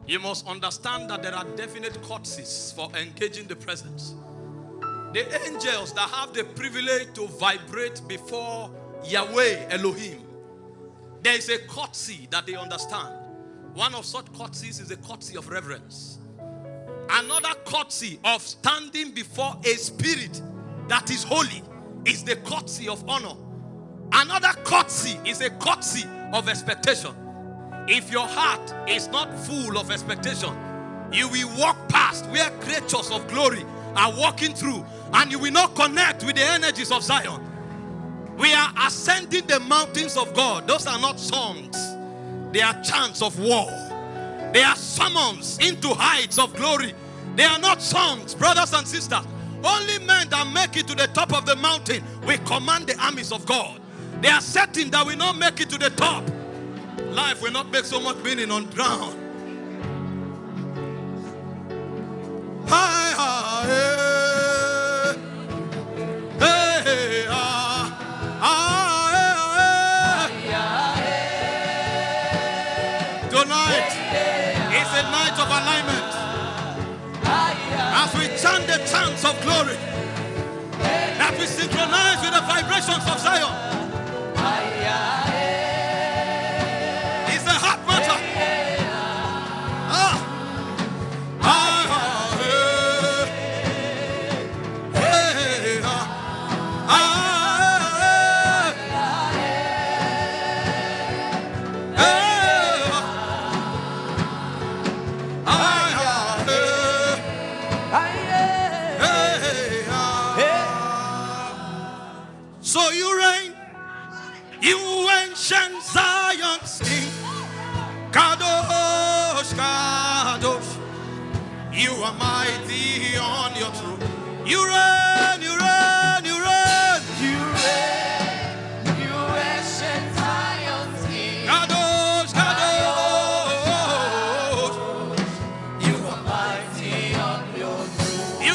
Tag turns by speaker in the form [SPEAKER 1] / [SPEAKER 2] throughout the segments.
[SPEAKER 1] You must understand that there are definite courtesies for engaging the presence. The angels that have the privilege to vibrate before Yahweh Elohim, there is a courtesy that they understand. One of such courtesies is the courtesy of reverence. Another courtesy of standing before a spirit that is holy is the courtesy of honor. Another courtesy is a courtesy of expectation. If your heart is not full of expectation, you will walk past where creatures of glory are walking through, and you will not connect with the energies of Zion. We are ascending the mountains of God. Those are not songs. They are chants of war. They are summons into heights of glory. They are not songs, brothers and sisters. Only men that make it to the top of the mountain will command the armies of God. They are certain that we not make it to the top. Life will not make so much meaning on ground. Tonight is a night of alignment. As we chant the chants of glory, that we synchronize with the vibrations of Zion. So you reign, you ancient Zion's King, Kadosh, Kadosh, you are mighty on your throne. You reign, you reign, you reign, you reign, you ancient Zion's King, Kadosh, Kadosh, you are mighty on your throne.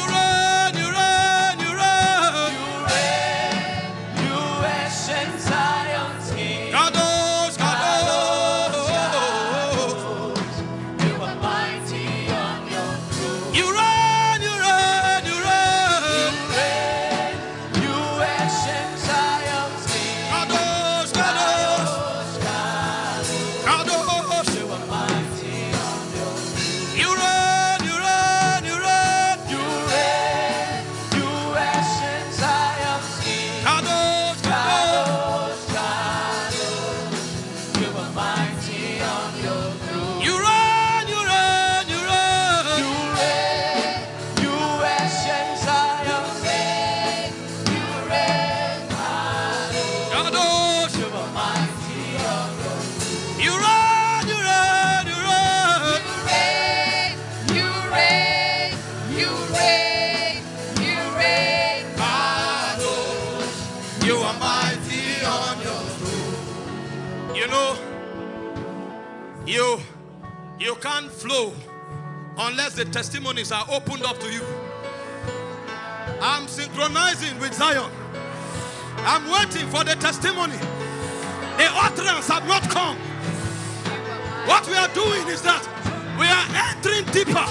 [SPEAKER 1] can't flow unless the testimonies are opened up to you. I'm synchronizing with Zion. I'm waiting for the testimony. The utterance have not come. What we are doing is that we are entering deeper.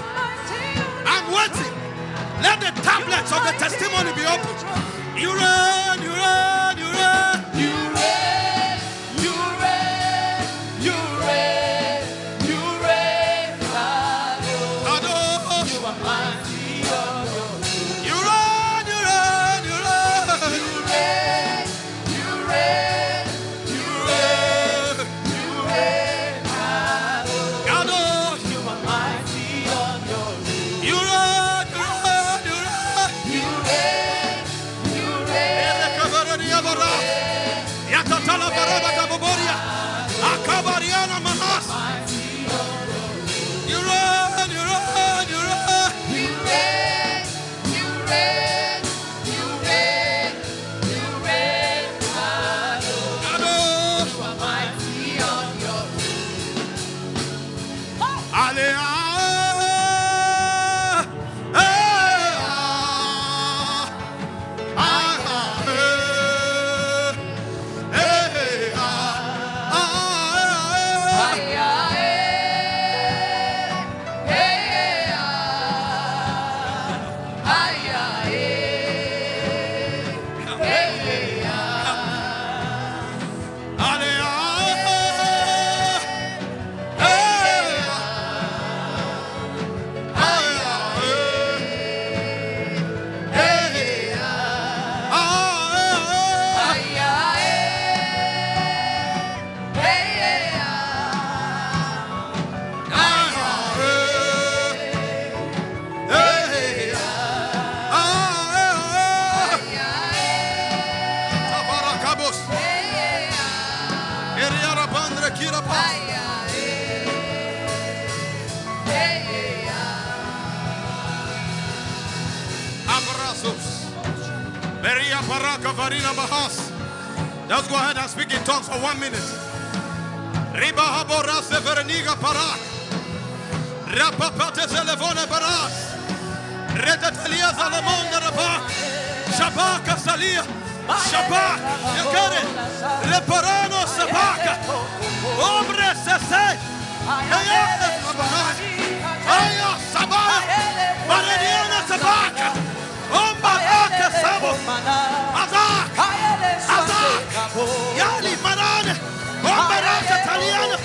[SPEAKER 1] I'm waiting. Let the tablets of the testimony be opened. You reign, you reign, you reign. You reign, you reign, you reign, you reign. You are mighty. You reign, you reign, you reign. You reign, you reign, you reign, you reign. You are mighty on your throne. You reign, you reign, you reign. You reign, you reign. Yatatala baraba kaboboria. Akabariana manas. You reign, you reign, you reign. You reign, you reign, you reign, you reign. You are mighty on your throne. Alleluia. Let's go ahead and speak in tongues for 1 minute. Riba habora severniga parak. Rapapate telefone parak. Redatelia zalamon de rabak. Shabaka salia. Shabak. You get it? Reparano sabaka. Ombre sese. Aya sabaka. Maradiana sabaka. Ombaraka sabo. Azak. Azak. Yali marane. Ombaraka taliana.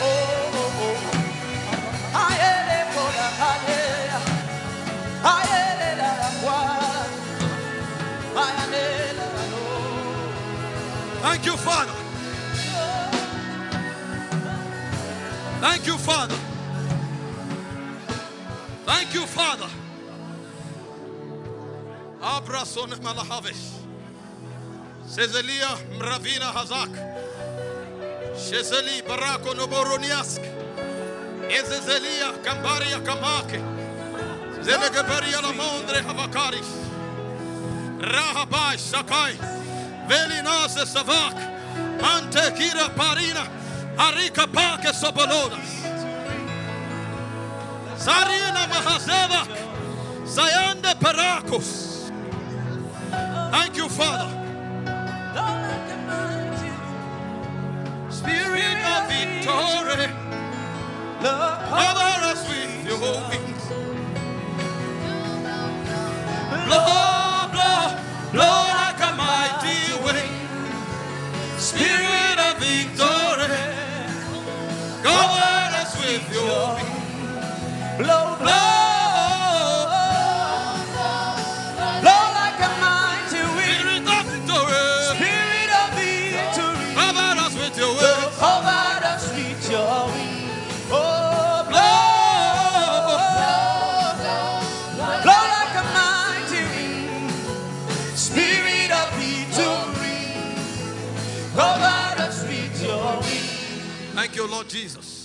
[SPEAKER 1] Thank you, Father. Thank you, Father. Thank you, Father. Abrason malahavesh. Sezelia mravina hazak. Shezeli barako noboroniask. Ezezelia kambaria kamake. Zelegabaria la mondre havakaris. Rahabai sakai. Velinase savak. Ante kira parina. Arika pake sobolodas. Sarina mahazeva. Sayande parakos. Thank you, Father. Spirit of victory, cover us with your wings. Blow, blow, blow like a mighty wind. Spirit of victory, cover us with your wings. Blow, blow. Thank you, Lord Jesus.